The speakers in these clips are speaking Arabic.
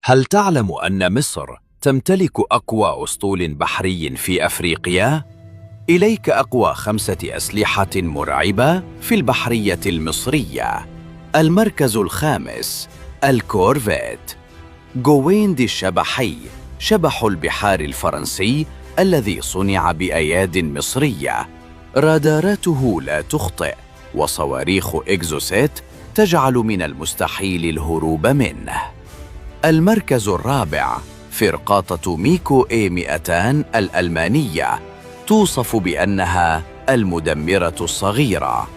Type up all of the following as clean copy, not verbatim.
هل تعلم أن مصر تمتلك أقوى أسطول بحري في أفريقيا؟ إليك أقوى 5 أسلحة مرعبة في البحرية المصرية. المركز الخامس، الكورفيت. جويند الشبحي، شبح البحار الفرنسي الذي صنع بأياد مصرية. راداراته لا تخطئ، وصواريخ إكزوسيت تجعل من المستحيل الهروب منه. المركز الرابع، فرقاطة ميكو A200 الألمانية، توصف بأنها المدمرة الصغيرة،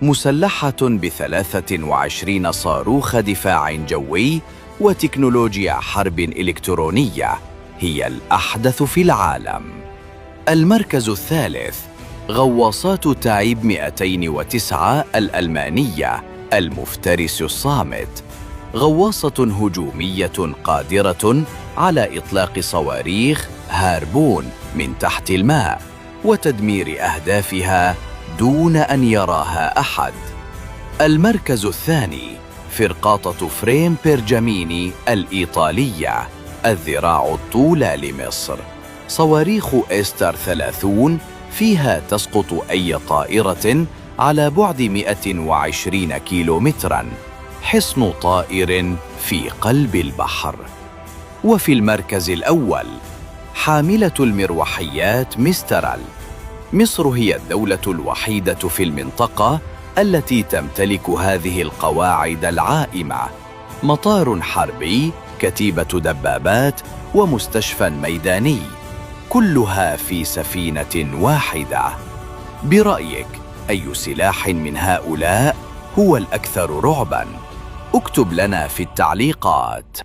مسلحة ب23 صاروخ دفاع جوي وتكنولوجيا حرب إلكترونية، هي الأحدث في العالم. المركز الثالث، غواصات تايب 209 الألمانية، المفترس الصامت، غواصة هجومية قادرة على إطلاق صواريخ هاربون من تحت الماء وتدمير أهدافها دون أن يراها أحد. المركز الثاني، فرقاطة فريم بيرجاميني الإيطالية، الذراع الطولى لمصر، صواريخ إستر 30 فيها تسقط أي طائرة على بعد 120 كيلومتراً، حصن طائر في قلب البحر. وفي المركز الأول، حاملة المروحيات ميسترال. مصر هي الدولة الوحيدة في المنطقة التي تمتلك هذه القواعد العائمة: مطار حربي، كتيبة دبابات، ومستشفى ميداني، كلها في سفينة واحدة. برأيك أي سلاح من هؤلاء هو الأكثر رعباً؟ اكتب لنا في التعليقات.